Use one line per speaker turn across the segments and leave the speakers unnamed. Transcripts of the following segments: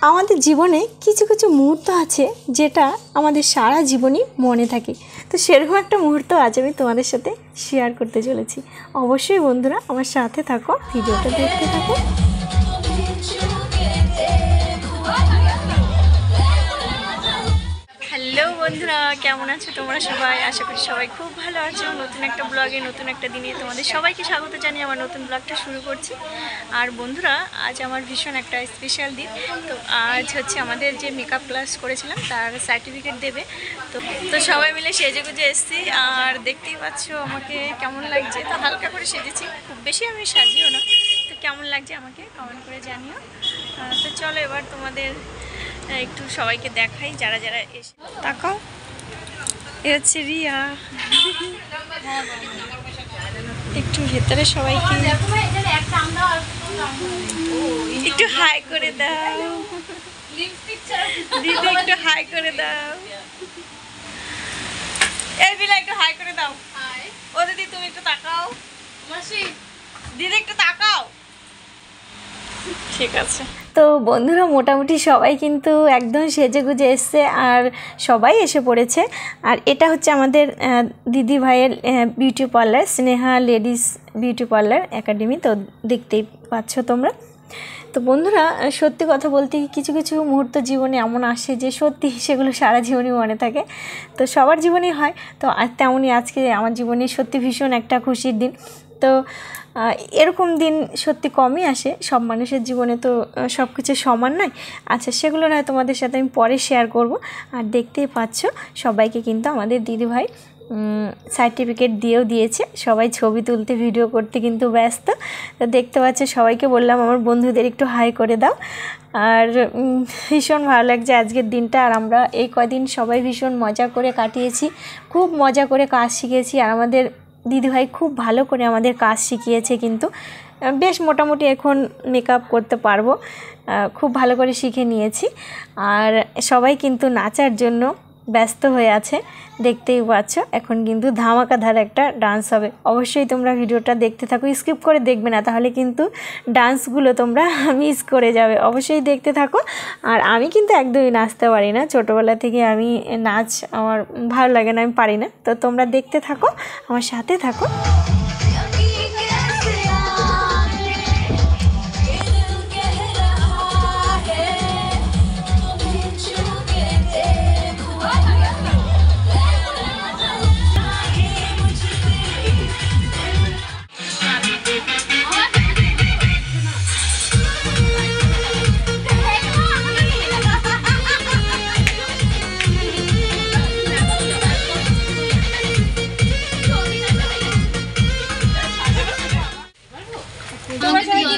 আমাদের জীবনে কিছু কিছু মুহূর্ত আছে যেটা আমাদের সারা জীবনই মনে থাকে। তো সেরকম একটা মুহূর্ত আজ আমি তোমাদের সাথে শেয়ার করতে চলেছি। অবশ্যই বন্ধুরা আমার সাথে থাকো, ভিডিওটা দেখতে থাকো। হ্যালো বন্ধুরা, কেমন আছো তোমরা সবাই? আশা করি সবাই খুব ভালো আছো। নতুন একটা ব্লগে, নতুন একটা দিনে তোমাদের সবাইকে স্বাগত জানিয়ে আমার নতুন ব্লগটা শুরু করছি। আর বন্ধুরা, আজ আমার ভীষণ একটা স্পেশাল দিন। তো আজ হচ্ছে আমাদের যে মেকআপ ক্লাস করেছিলাম তার সার্টিফিকেট দেবে। তো সবাই মিলে সেজে গুজে এসেছি। আর দেখতেই পাচ্ছ আমাকে কেমন লাগছে। তো হালকা করে সেজেছি, খুব বেশি আমি সাজিও না। তো কেমন লাগছে আমাকে কমেন্ট করে জানিও। তো চলো এবার তোমাদের একটু সবাইকে দেখাই যারা যারা এসে। তাকাও, এ হচ্ছে রিয়া। একটু ভেতরে সবাইকে একটু হাই করে দাও দিদি, একটু হাই করে দাও। এই বিলা একটু হাই করে দাও। ও দিদি তুমি একটু তাকাও। দিদি একটু তাকাও। ঠিক আছে। তো বন্ধুরা, মোটামুটি সবাই কিন্তু একদম সেজে গুজে এসছে আর সবাই এসে পড়েছে। আর এটা হচ্ছে আমাদের দিদি ভাইয়ের beauty parlour, Sneha ladies beauty parlour academy. তো দেখতেই পাচ্ছ তোমরা। তো বন্ধুরা, সত্যি কথা বলতে কিছু কিছু মুহূর্ত জীবনে এমন আসে যে সত্যি সেগুলো সারা জীবনই মনে থাকে। তো সবার জীবনেই হয়। তো তেমনই আজকে আমার জীবনে সত্যি ভীষণ একটা খুশির দিন। তো এরকম দিন সত্যি কমই আসে, সব মানুষের জীবনে তো সব কিছু সমান নয়। আচ্ছা, সেগুলো নয় তোমাদের সাথে আমি পরে শেয়ার করব। আর দেখতেই পাচ্ছ সবাইকে কিন্তু আমাদের দিদিভাই সার্টিফিকেট দিয়েও দিয়েছে। সবাই ছবি তুলতে, ভিডিও করতে কিন্তু ব্যস্ত। তো দেখতে পাচ্ছ সবাইকে বললাম আমার বন্ধুদের একটু হাই করে দাও। আর ভীষণ ভালো লাগছে আজকের দিনটা। আর আমরা এই কদিন সবাই ভীষণ মজা করে কাটিয়েছি, খুব মজা করে কাজ শিখেছি। আর আমাদের দিদিভাই খুব ভালো করে আমাদের কাজ শিখিয়েছে, কিন্তু বেশ মোটামুটি এখন মেকআপ করতে পারবো, খুব ভালো করে শিখে নিয়েছি। আর সবাই কিন্তু নাচার জন্য ব্যস্ত হয়ে আছে, দেখতেই পাচ্ছ। এখন কিন্তু ধামাকাধার একটা ডান্স হবে। অবশ্যই তোমরা ভিডিওটা দেখতে থাকো, স্কিপ করে দেখবে না, তাহলে কিন্তু ডান্সগুলো তোমরা মিস করে যাবে। অবশ্যই দেখতে থাকো। আর আমি কিন্তু একদমই নাচতে পারি না, ছোটোবেলা থেকে আমি নাচ আমার ভালো লাগে না, আমি পারি না। তো তোমরা দেখতে থাকো, আমার সাথে থাকো।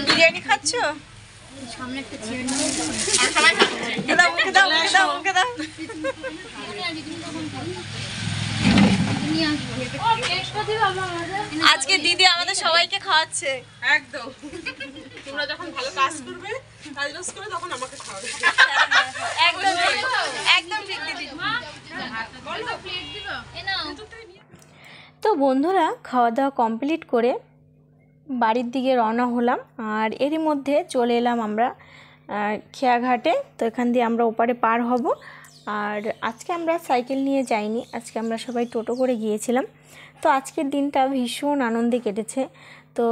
বিরিয়ানি খাচ্ছ? সামনে একটা চেয়ার দাও, মুখে দাও, মুখে দাও, মুখে দাও। আজকে দিদি আমাদের সবাইকে খাওয়াচ্ছে।
একদম, তোমরা যখন ভালো কাজ করবে, কাজ রোজ করে তখন আমাকে খাওয়াবে।
একদম একদম ঠিক দিদি। তো বন্ধুরা, খাওয়া দাওয়া কমপ্লিট করে বাড়ির দিকে রওনা হলাম। আর এরই মধ্যে চলে এলাম আমরা খেয়াঘাটে। তো এখান দিয়ে আমরা ওপারে পার হব। আর আজকে আমরা সাইকেল নিয়ে যাইনি, আজকে আমরা সবাই টোটো করে গিয়েছিলাম। তো আজকের দিনটা ভীষণ আনন্দে কেটেছে। তো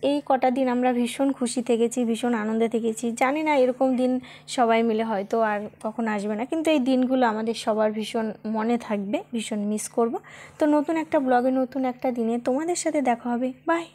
এই কটা দিন আমরা ভীষণ খুশি থেকেছি, ভীষণ আনন্দে থেকেছি। জানি না এরকম দিন সবাই মিলে হয়তো আর কখন আসবে না, কিন্তু এই দিনগুলো আমাদের সবার ভীষণ মনে থাকবে, ভীষণ মিস করব। তো নতুন একটা ব্লগে, নতুন একটা দিনে তোমাদের সাথে দেখা হবে। বাই।